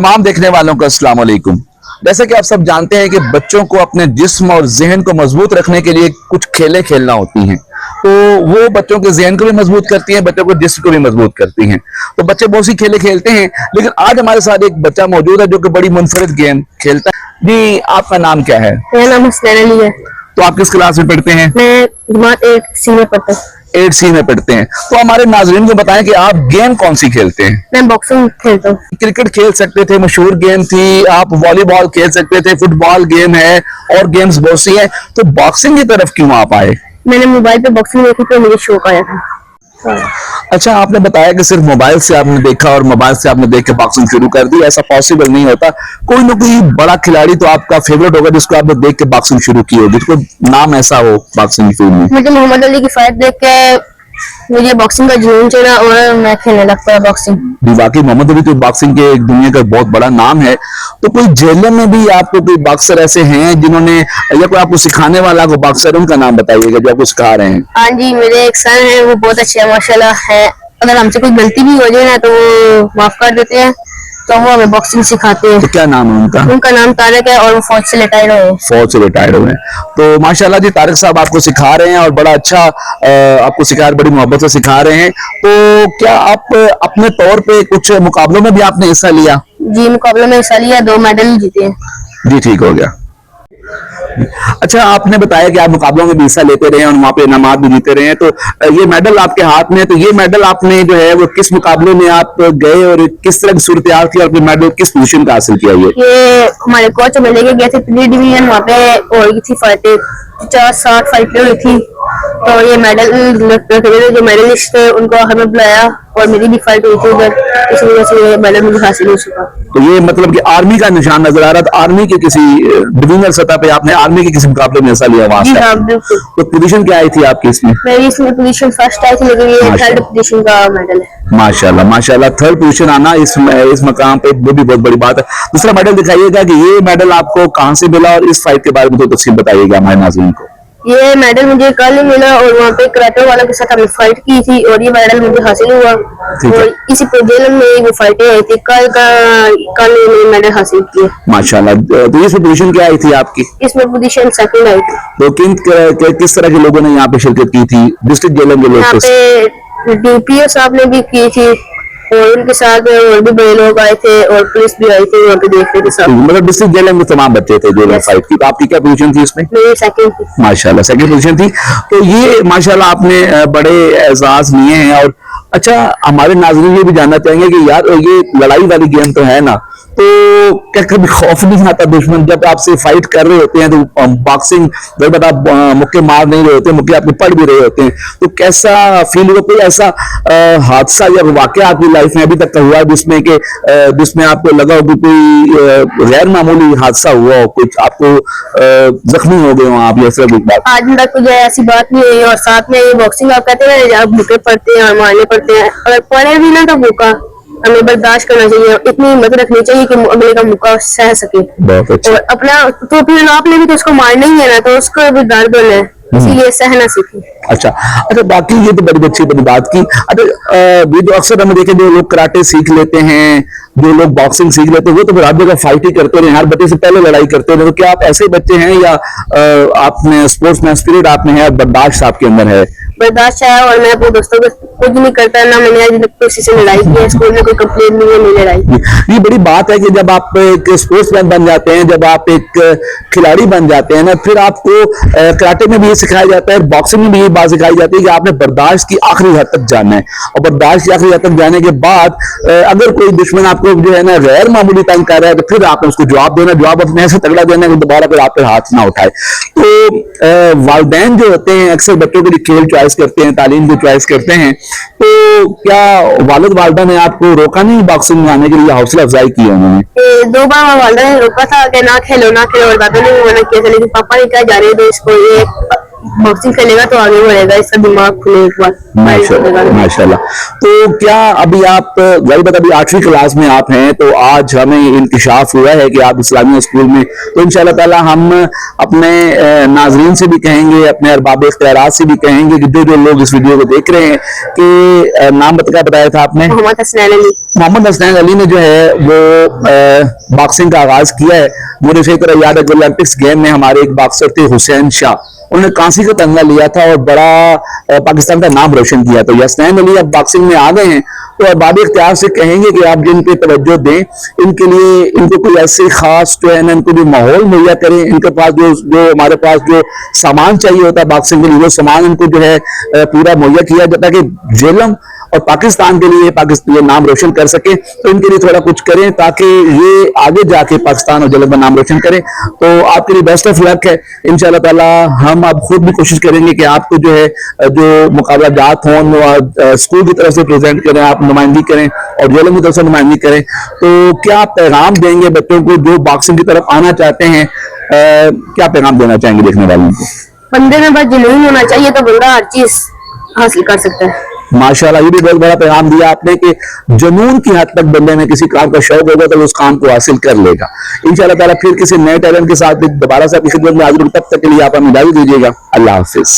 तमाम देखने वालों को अस्सलाम वालेकुम। जैसे कि आप सब जानते हैं कि बच्चों को अपने जिस्म और जहन को मजबूत रखने के लिए कुछ खेलें खेलना होती हैं, तो वो बच्चों के जहन को भी मजबूत करती हैं, बच्चों को जिस्म को भी मजबूत करती हैं। तो बच्चे बहुत सी खेलें खेलते हैं, लेकिन आज हमारे साथ एक बच्चा मौजूद है जो कि बड़ी मुनफरिद गेम खेलता है। जी, आपका नाम क्या है? मेरा नाम हसनैन अली है। तो आप किस क्लास में पढ़ते हैं? मैं जमात 8C में पढ़ता हूँ। 8C में पढ़ते हैं। तो हमारे नाज़रीन को बताएं कि आप गेम कौन सी खेलते हैं? मैं बॉक्सिंग खेलता हूँ। क्रिकेट खेल सकते थे, मशहूर गेम थी, आप वॉलीबॉल खेल सकते थे, फुटबॉल गेम है और गेम्स बहुत सी हैं, तो बॉक्सिंग की तरफ क्यों आप आए? मैंने मोबाइल पे बॉक्सिंग देखी तो मुझे शौक आया था। अच्छा, आपने बताया कि सिर्फ मोबाइल से आपने देखा और मोबाइल से आपने देख के बॉक्सिंग शुरू कर दी। ऐसा पॉसिबल नहीं होता। कोई ना कोई बड़ा खिलाड़ी तो आपका फेवरेट होगा जिसको आपने देख के बॉक्सिंग शुरू की होगी, कोई नाम ऐसा हो बॉक्सिंग फील्ड में? मुझे मोहम्मद अली की फाइट देख के मुझे बॉक्सिंग का जुनून चढ़ा और मैं खेलने लग पाया बॉक्सिंग। जी, वाकई मोहम्मद अली तो बॉक्सिंग के एक दुनिया का बहुत बड़ा नाम है। तो कोई जेल में भी आपको कोई बॉक्सर ऐसे हैं जिन्होंने, या कोई आपको सिखाने वाला को बॉक्सर, उनका नाम बताइएगा जो आपको सिखा रहे हैं? हाँ जी, मेरे एक सर हैं, वो बहुत अच्छे हैं माशाल्लाह है। अगर हमसे कोई गलती भी हो जाए ना तो वो माफ कर देते हैं, तो वो हमें बॉक्सिंग सिखाते हैं। तो क्या नाम है उनका? उनका नाम तारक है और वो फौज से रिटायर हुए हैं। फौज से रिटायर्ड हुए हैं। तो माशाल्लाह जी, तारक साहब आपको सिखा रहे हैं और बड़ा अच्छा आपको सिखा, बड़ी मोहब्बत से सिखा रहे हैं। तो क्या आप अपने तौर पे कुछ मुकाबलों में भी आपने हिस्सा लिया? जी, मुकाबले में हिस्सा लिया, 2 मेडल जीते हैं। जी, ठीक हो गया। अच्छा, आपने बताया कि आप मुकाबलों में भी हिस्सा लेते रहे और वहां पे इनामात भी जीते रहे हैं, तो ये मेडल आपके हाथ में है, तो ये मेडल आपने जो है वो किस मुकाबले में आप गए और किस तरह की सूरत हाल थी और फिर मेडल किस पोजीशन का हासिल किया? ये हमारे कोच में लेके गए थे 3 डिवीजन, वहाँ पे हो गई थी फाइटें, 50-60 फाइटें हुई थी। तो ये मेडल जो मेडलिस्ट थे उनको हमें बुलाया और मेरी भी फाइट हुई थी उधर, इस वजह से ये मेडल मुझे हासिल हो चुका। तो ये मतलब कि आर्मी का निशान नजर आ रहा था, आर्मी के किसी डिवीजनल सतह पे आपने आर्मी के किसी मुकाबले में हिस्सा लिया वहां से? हाँ, बिल्कुल। तो पोजीशन क्या आई थी आपकी इसमें? मेरी इसमें पोजीशन फर्स्ट आई थी, लेकिन ये 3rd पोजीशन का मेडल है। माशाल्लाह माशाल्लाह, 3rd पोजीशन आना इस मकाम पे वो भी बहुत बड़ी बात है। दूसरा मेडल दिखाइएगा कि ये मेडल आपको कहां से मिला और इस फाइट के बारे में तो तफसील बताइएगा हमारे नाज़रीन को। ये मेडल मुझे कल मिला और वहाँ पे कराटे वालों के साथ हमने फाइट की थी और ये मेडल मुझे हासिल हुआ और इसी जेल में वो फाइटें आई थी। कल मेडल हासिल किया माशाल्लाह। तो इसमें पोजीशन क्या आई थी आपकी? इसमें पोजीशन 2nd आई थी। तो किस तरह के लोगों ने यहाँ पे शिरकत की थी? डिस्ट्रिक्ट जेल के लोग? यहाँ पे डीपीओ साहब ने भी की थी और उनके साथ और भी बड़े लोग आए थे और पुलिस भी आई थी वहाँ पे देखने के साथ। मतलब डिस्ट्रिक्ट जेल में तमाम बच्चे थे जो फाइट की। तो आपकी क्या पोजीशन थी इसमें? मेरी 2nd थी। माशाल्लाह, 2nd पोजीशन थी। तो ये माशाल्लाह आपने बड़े एजाज लिए हैं। और अच्छा, हमारे नाज़रीन ये भी जानना चाहेंगे कि यार ये लड़ाई वाली गेम तो है ना, तो क्या कभी खौफ नहीं आता दुश्मन जब आपसे फाइट कर रहे होते हैं? तो बॉक्सिंग जब आप मुक्के मार नहीं रहे होते, मुक्के आपके पड़ भी रहे होते हैं, तो कैसा फील हुआ? कोई ऐसा हादसा या वाकया आपकी लाइफ में अभी तक का हुआ जिसमें आपको लगा हो कि कोई गैर मामूली हादसा हुआ हो, कुछ आपको जख्मी हो गए हो आप, या ऐसा कोई बात? आज तक मुझे ऐसी बात नहीं हुई। और साथ में ये बॉक्सिंग आप कहते हैं ना, आप मुक्के पड़ते हैं और मारने पड़ते हैं, अगर पड़े भी ना तो मुक्का हमें बर्दाश्त करना चाहिए, इतनी हिम्मत रखनी चाहिए कि अगले का मुक्का सह सके। बहुत अच्छा। और अपना तो फिर आपने भी तो उसको मारना ही है ना, तो उसको भी दर्द होना है, इसीलिए सहना सीखी। अच्छा, बाकी ये तो बड़ी अच्छी बात की। अच्छा, ये जो अक्सर हमें देखे जो लोग कराटे सीख लेते हैं, जो लोग बॉक्सिंग सीख लेते हैं, वो तो फिर हर जगह फाइट ही करते रहे, हर बच्चे से पहले लड़ाई करते रहे। तो क्या आप ऐसे बच्चे हैं या आपने स्पोर्ट्समैन स्पिरिट आप में है, बर्दाश्त आपके अंदर है? बर्दाश्त है। और मैं अपने दोस्तों को कुछ नहीं करता, ना मैंने आज तक किसी से लड़ाई की है, स्कूल में कोई कंप्लेंट नहीं है मेरी लड़ाई। ये बड़ी बात है कि जब आप एक स्पोर्ट्समैन बन जाते हैं, जब आप एक खिलाड़ी बन जाते हैं ना, फिर आपको कराटे में भी ये सिखाया जाता है, बॉक्सिंग में भी ये बात सिखाई जाती है कि आपने बर्दाश्त की आखिरी हद तक जाना है। और बर्दाश्त की आखिरी हद तक जाने के बाद अगर कोई दुश्मन आपको जो है ना गैर मामूली तंग कर रहा है, तो फिर आपने उसको जवाब देना, जवाब अपने ऐसे तगड़ा देना कि दोबारा फिर आप पे हाथ ना उठाए। तो वालिदैन जो होते हैं अक्सर बच्चों के लिए खेल चॉइस करते हैं, तालीम की चॉइस करते हैं, तो क्या वालिद वालिदा ने आपको रोका नहीं बॉक्सिंग में आने के लिए, हौसला अफजाई की उन्होंने? 2 बार वालिदा ने रोका था कि ना खेलो ना खेलो, और दादा ने भी मना किया था, लेकिन पापा ने कहा जाने दो इसको, बॉक्सिंग खेलेगा तो आगे बढ़ेगा, इसका दिमाग खुले एक बार माशाल्लाह माशाल्लाह। तो क्या अभी आप गलबत अभी 8वीं क्लास में आप हैं, तो आज हमें इंकिशाफ हुआ है कि आप इस्लामिया स्कूल में, तो इंशाल्लाह ताला हम अपने नाजरीन से भी कहेंगे, अपने अरबाब इख्तियारात से भी कहेंगे कि जो जो लोग इस वीडियो को देख रहे हैं कि नाम बताया था आपने? मोहम्मद हसनैन अली। मोहम्मद हसनैन अली ने जो है वो बॉक्सिंग का आगाज किया है। मुझे सही तरह याद है कि ओलंपिक्स गेम में हमारे एक बॉक्सर थे हुसैन शाह, उन्होंने कांसी का तमगा लिया था और बड़ा पाकिस्तान का नाम रोशन किया। तो हसनैन अली अब बॉक्सिंग में आ गए हैं, तो अरबाब इख्तियार से कहेंगे कि आप जिन पे तवज्जो दें, इनके लिए इनको कोई ऐसे खास जो है ना, इनको जो माहौल मुहैया करें, इनके पास जो हमारे पास जो सामान चाहिए होता है बॉक्सिंग के लिए, वो सामान इनको जो है पूरा मुहैया किया जाता है कि जेलम और पाकिस्तान के लिए ये नाम रोशन कर सके। तो इनके लिए थोड़ा कुछ करें ताकि ये आगे जाके पाकिस्तान और जलम का नाम रोशन करें। तो आपके लिए बेस्ट ऑफ लक है। इंशाल्लाह ताला हम अब खुद भी कोशिश करेंगे कि आपको जो है जो मुकाबला जात हों स्कूल की तरफ से प्रेजेंट करें, आप नुमाइंदगी करें और जलम की तरफ से नुमाइंदगी करें। तो क्या पैगाम देंगे बच्चों को जो बॉक्सिंग की तरफ आना चाहते हैं? क्या पैगाम देना चाहेंगे देखने वालों को? बंदे में बस जुनून होना चाहिए तो बंदा हर चीज हासिल कर सकता है। माशाल्लाह, ये भी बहुत बड़ा पैगाम दिया आपने कि जुनून की हद तक बंदे में किसी काम का शौक होगा तो उस काम को हासिल कर लेगा। इंशाल्लाह ताला फिर किसी नए टैलेंट के साथ दोबारा से आपकी खिदमत में हाजिर हूं, तब तक के लिए आप हमें इजाजत दीजिएगा। अल्लाह हाफिज।